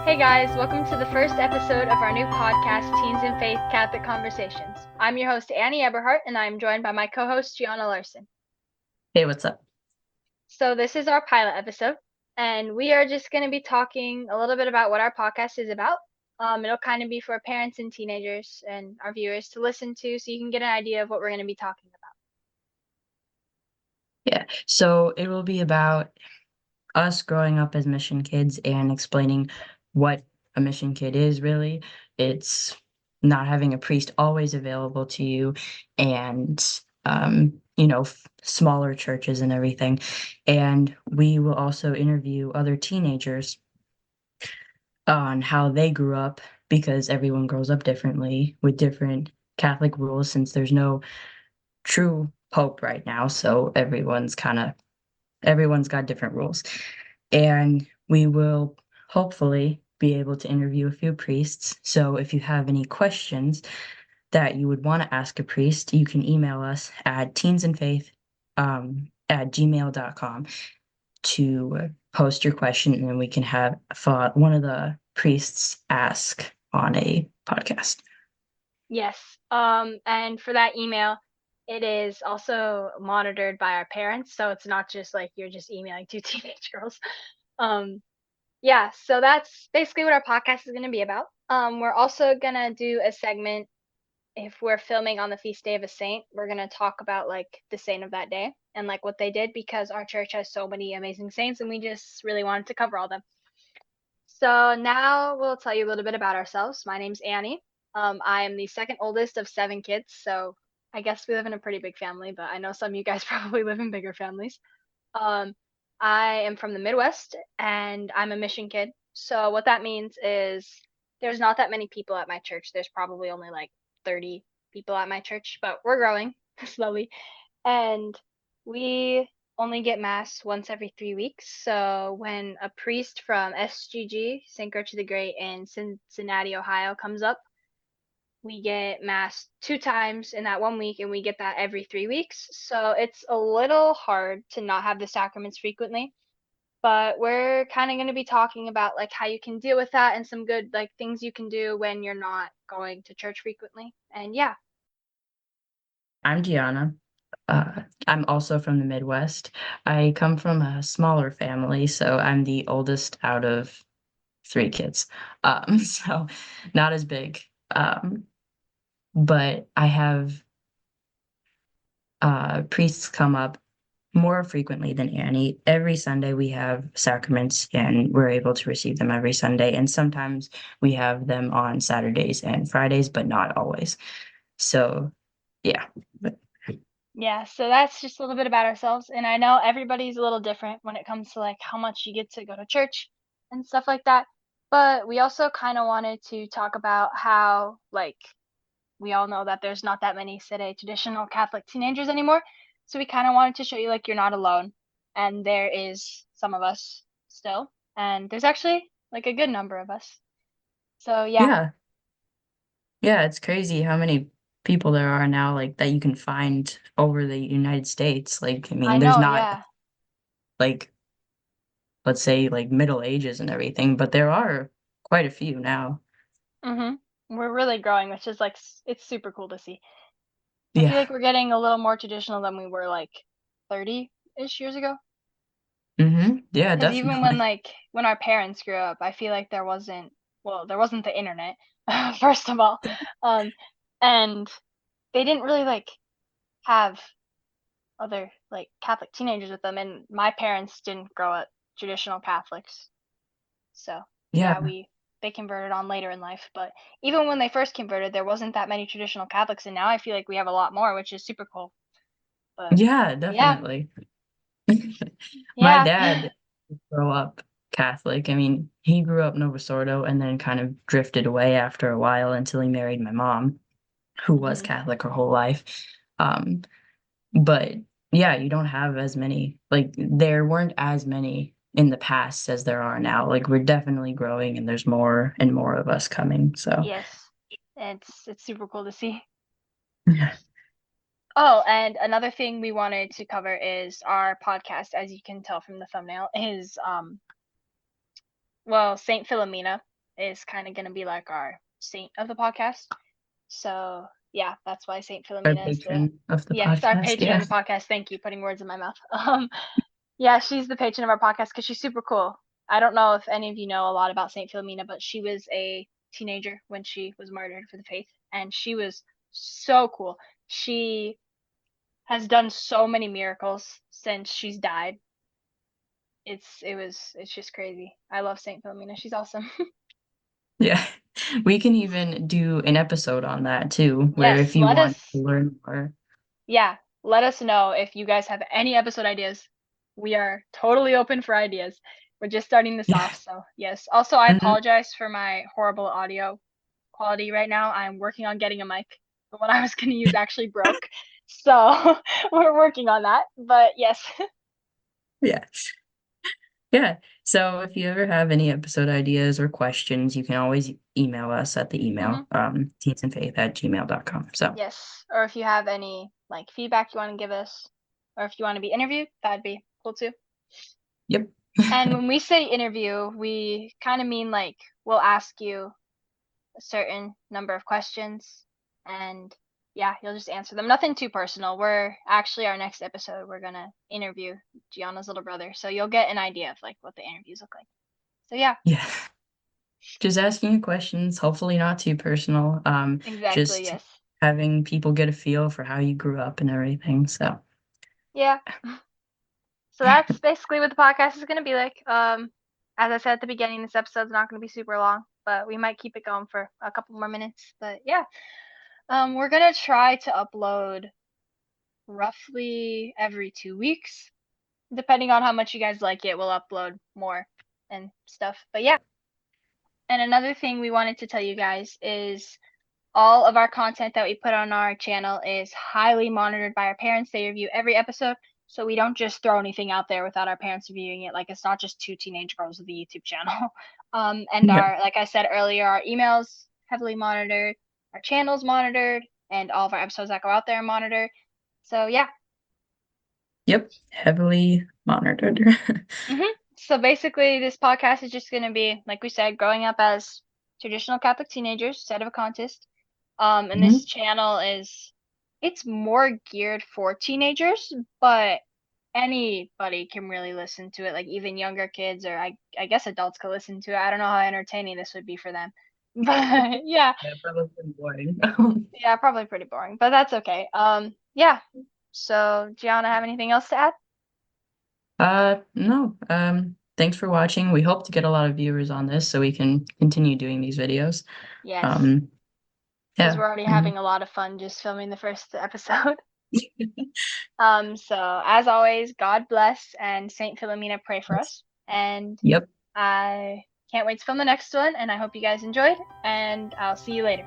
Hey guys, welcome to the first episode of our new podcast, Teens in Faith Catholic Conversations. I'm your host, Annie Eberhart, and I'm joined by my co host, Gianna Larson. Hey, what's up? So, this is our pilot episode, and we are just going to be talking a little bit about what our podcast is about. It'll kind of be for parents and teenagers and our viewers to listen to so you can get an idea of what we're going to be talking about. Yeah, so it will be about us growing up as mission kids and explaining what a mission kid is really. It's not having a priest always available to you and smaller churches and everything. And we will also interview other teenagers on how they grew up because everyone grows up differently with different Catholic rules since there's no true pope right now, so everyone's got different rules. And we will hopefully be able to interview a few priests. So if you have any questions that you would want to ask a priest, you can email us at teensandfaith at gmail.com to post your question, and then we can have one of the priests ask on a podcast. Yes, and for that email, it is also monitored by our parents, so it's not just like you're just emailing two teenage girls. Um, Yeah, so that's basically what our podcast is going to be about. We're also going to do a segment if we're filming on the feast day of a saint. We're going to talk about like the saint of that day and like what they did because our church has so many amazing saints and we just really wanted to cover all them. So now we'll tell you a little bit about ourselves. My name's Annie. I am the second oldest of seven kids, so I guess we live in a pretty big family, but I know some of you guys probably live in bigger families. Um, I am from the Midwest and I'm a mission kid. So what that means is there's not that many people at my church. There's probably only like 30 people at my church, but we're growing slowly. And we only get mass once every 3 weeks. So when a priest from SGG, St. Gertrude the Great in Cincinnati, Ohio comes up, we get mass 2 times in that 1 week and we get that every 3 weeks, so it's a little hard to not have the sacraments frequently, but we're kind of going to be talking about like how you can deal with that and some good like things you can do when you're not going to church frequently. And yeah. I'm Gianna. I'm also from the Midwest. I come from a smaller family, so I'm the oldest out of three kids. So not as big. But I have priests come up more frequently than Annie. Every Sunday we have sacraments and we're able to receive them every Sunday. And sometimes we have them on Saturdays and Fridays, but not always. So yeah. But Yeah, so that's just a little bit about ourselves, and I know everybody's a little different when it comes to like how much you get to go to church and stuff like that, but we also kind of wanted to talk about how like we all know that there's not that many today traditional Catholic teenagers anymore. So we kind of wanted to show you like you're not alone, and there is some of us still, and there's actually like a good number of us. So yeah, yeah, yeah, it's crazy how many people there are now, like that you can find over the United States. Like, I I mean, there's know, not yeah. like, let's say, like Middle Ages and everything, but there are quite a few now. Mhm. We're really growing, which is like it's super cool to see. I feel Yeah. like we're getting a little more traditional than we were like 30-ish years ago. Yeah, Because even when definitely. like when our parents grew up, I feel like there wasn't the internet, first of all, um, and they didn't really like have other like Catholic teenagers with them, and my parents didn't grow up traditional Catholics, so Yeah. yeah, we they converted on later in life, but even when they first converted, there wasn't that many traditional Catholics, and now I feel like we have a lot more, which is super cool. But Yeah, yeah, definitely. My yeah. dad grew up Catholic. I mean, he grew up Novus Ordo and then kind of drifted away after a while until he married my mom, who was Hmm. Catholic her whole life. Um, but yeah, you don't have as many, like, there weren't as many in the past as there are now. Like, we're definitely growing and there's more and more of us coming. So, Yes, it's super cool to see. yeah. Oh, and another thing we wanted to cover is our podcast, as you can tell from the thumbnail, is well, Saint Philomena is kind of going to be like our saint of the podcast. So yeah, that's why Saint Our Philomena is the, patron of the yes, our podcast. patron Yeah. of the podcast. Thank you, putting words in my mouth. Yeah, she's the patron of our podcast because she's super cool. I don't know if any of you know a lot about Saint Philomena, but she was a teenager when she was martyred for the faith, and she was so cool. She has done so many miracles since she's died. It's just crazy. I love Saint Philomena. She's awesome. Yeah. We can even do an episode on that too, where Yes, if you want to learn more. yeah, let us know if you guys have any episode ideas. We are totally open for ideas. We're just starting this Yeah. off, so yes. Also, I Mhm. apologize for my horrible audio quality right now. I'm working on getting a mic. The one I was going to use actually broke. So, we're working on that. But yes. Yeah. Yeah. So if you ever have any episode ideas or questions, you can always email us at the Hmm. email, teensandfaith@gmail.com. So, Yes. Or if you have any like feedback you want to give us, or if you want to be interviewed, that'd be cool too. yep. And when we say interview, we kind of mean like we'll ask you a certain number of questions and yeah, you'll just answer them. Nothing too personal. We're actually our next episode, we're gonna interview Gianna's little brother. So you'll get an idea of like what the interviews look like. So yeah, Yeah. Just asking you questions, hopefully not too personal. exactly, Just yes. having people get a feel for how you grew up and everything. So, Yeah. So that's basically what the podcast is gonna be like. As I said at the beginning, this episode's not gonna be super long, but we might keep it going for a couple more minutes. But yeah. We're gonna try to upload roughly every 2 weeks. Depending on how much you guys like it, we'll upload more and stuff. But yeah. And another thing we wanted to tell you guys is all of our content that we put on our channel is highly monitored by our parents. They review every episode, so we don't just throw anything out there without our parents reviewing it. Like it's not just two teenage girls with a YouTube channel. And yeah. our, like I said earlier, our emails heavily monitored, our channels monitored, and all of our episodes that go out there are monitored. So yeah. Yep. Heavily monitored. So basically, this podcast is just going to be, like we said, growing up as traditional Catholic teenagers, set of a contest. And this Mhm. channel is, it's more geared for teenagers, but anybody can really listen to it. Like even younger kids, or I guess adults could listen to it. I don't know how entertaining this would be for them, but yeah, Yeah, probably pretty boring. yeah, probably pretty boring, but that's okay. Yeah. So, Gianna, have anything else to add? No. Thanks for watching. We hope to get a lot of viewers on this so we can continue doing these videos. Yes, Um, because yeah. we're already Mhm. having a lot of fun just filming the first episode. So as always, God bless and Saint Philomena pray for us. And Yep. I can't wait to film the next one, and I hope you guys enjoyed, and I'll see you later.